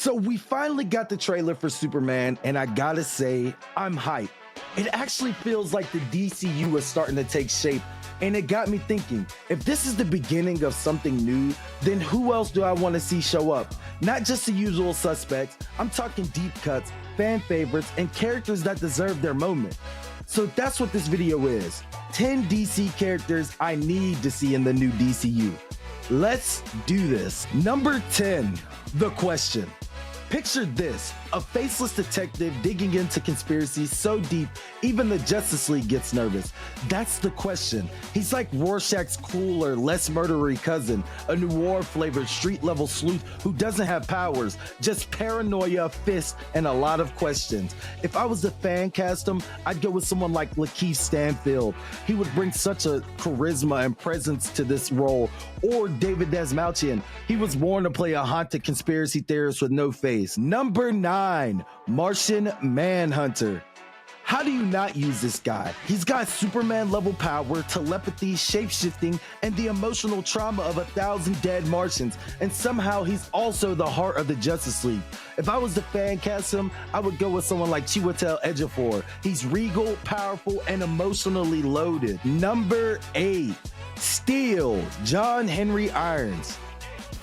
So we finally got the trailer for Superman, and I gotta say, I'm hyped. It actually feels like the DCU is starting to take shape, and it got me thinking, if this is the beginning of something new, then who else do I want to see show up? Not just the usual suspects, I'm talking deep cuts, fan favorites, and characters that deserve their moment. So that's what this video is. 10 DC characters I need to see in the new DCU. Let's do this. Number 10, The Question. Picture this, a faceless detective digging into conspiracies so deep, even the Justice League gets nervous. That's The Question. He's like Rorschach's cooler, less murdery cousin, a noir-flavored street-level sleuth who doesn't have powers, just paranoia, fists, and a lot of questions. If I was to fan cast him, I'd go with someone like Lakeith Stanfield. He would bring such a charisma and presence to this role. Or David Dastmalchian. He was born to play a haunted conspiracy theorist with no face. Number 9, Martian Manhunter. How do you not use this guy? He's got Superman level power, telepathy, shapeshifting, and the emotional trauma of 1,000 dead Martians, and somehow he's also the heart of the Justice League. If I was to fan cast him, I would go with someone like Chiwetel Ejiofor. He's regal, powerful, and emotionally loaded. Number 8, Steel, John Henry Irons.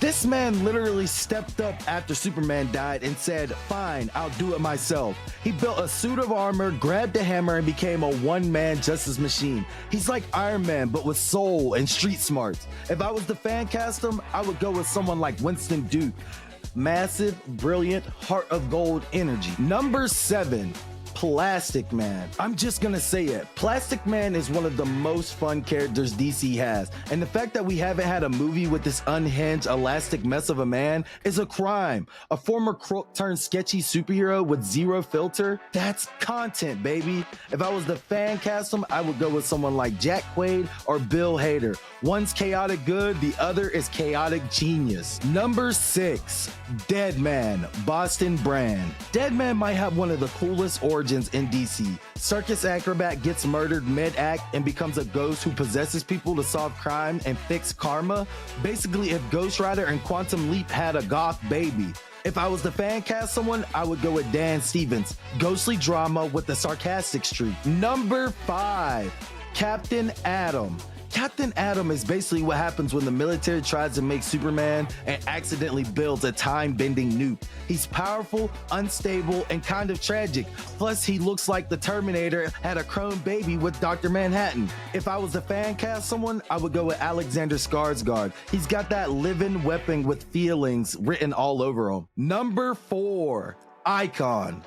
This man literally stepped up after Superman died and said, fine, I'll do it myself. He built a suit of armor, grabbed a hammer, and became a one-man justice machine. He's like Iron Man, but with soul and street smarts. If I was to fan cast him, I would go with someone like Winston Duke. Massive, brilliant, heart of gold energy. Number 7, Plastic Man. I'm just gonna say it. Plastic Man is one of the most fun characters DC has, and the fact that we haven't had a movie with this unhinged, elastic mess of a man is a crime. A former crook turned sketchy superhero with zero filter? That's content, baby. If I was the fan cast him, I would go with someone like Jack Quaid or Bill Hader. One's chaotic good, the other is chaotic genius. Number 6, Deadman, Boston Brand. Deadman might have one of the coolest origins in DC. Circus acrobat gets murdered mid-act and becomes a ghost who possesses people to solve crime and fix karma. Basically, if Ghost Rider and Quantum Leap had a goth baby. If I was to fan cast someone, I would go with Dan Stevens. Ghostly drama with a sarcastic streak. Number 5, Captain Atom. Captain Atom is basically what happens when the military tries to make Superman and accidentally builds a time-bending nuke. He's powerful, unstable, and kind of tragic. Plus, he looks like the Terminator had a clone baby with Dr. Manhattan. If I was to fan cast someone, I would go with Alexander Skarsgård. He's got that living weapon with feelings written all over him. Number 4, Icon.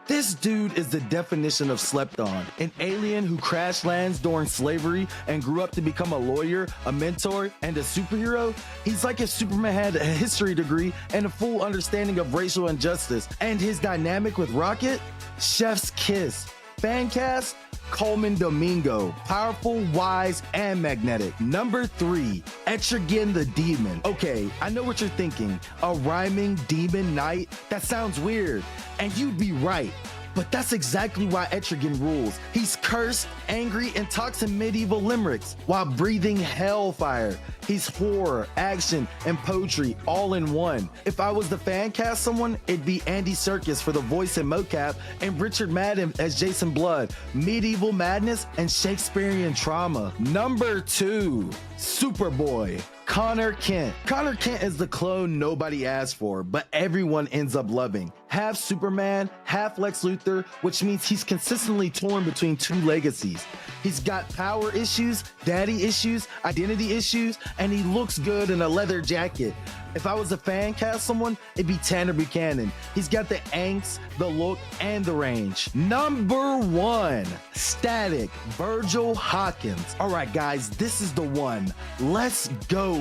This dude is the definition of slept on, an alien who crash lands during slavery and grew up to become a lawyer, a mentor, and a superhero. He's like if Superman had a history degree and a full understanding of racial injustice. And his dynamic with Rocket? Chef's kiss. Fan cast? Coleman Domingo, powerful, wise, and magnetic. Number 3, Etrigan the Demon. Okay, I know what you're thinking. A rhyming demon knight? That sounds weird. And you'd be right. But that's exactly why Etrigan rules. He's cursed, angry, and talks in medieval limericks while breathing hellfire. He's horror, action, and poetry all in one. If I was to fan cast someone, it'd be Andy Serkis for the voice and mocap and Richard Madden as Jason Blood. Medieval madness and Shakespearean trauma. Number 2, Superboy. Connor Kent. Connor Kent is the clone nobody asked for, but everyone ends up loving. Half Superman, half Lex Luthor, which means he's consistently torn between two legacies. He's got power issues, daddy issues, identity issues, and he looks good in a leather jacket. If I was a fan cast someone, it'd be Tanner Buchanan. He's got the angst, the look, and the range. Number 1, Static, Virgil Hawkins. All right, guys, this is the one. Let's go.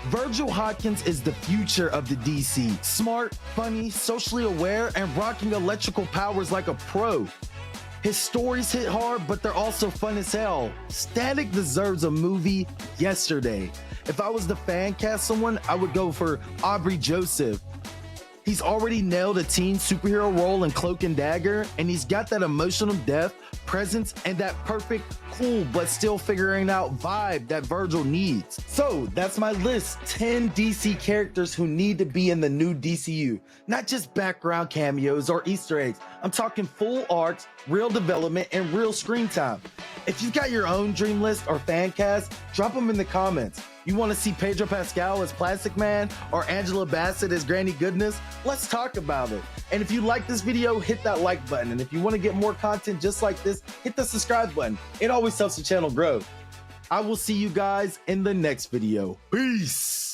Virgil Hawkins is the future of the DC. Smart, funny, socially aware, and rocking electrical powers like a pro. His stories hit hard, but they're also fun as hell. Static deserves a movie yesterday. If I was the fan cast someone, I would go for Aubrey Joseph. He's already nailed a teen superhero role in Cloak and Dagger, and he's got that emotional depth, presence, and that perfect, cool, but still figuring out vibe that Virgil needs. So that's my list, 10 DC characters who need to be in the new DCU. Not just background cameos or Easter eggs. I'm talking full arcs, real development, and real screen time. If you've got your own dream list or fan cast, drop them in the comments. You want to see Pedro Pascal as Plastic Man or Angela Bassett as Granny Goodness? Let's talk about it. And if you like this video, hit that like button. And if you want to get more content just like this, hit the subscribe button. It always helps the channel grow. I will see you guys in the next video. Peace.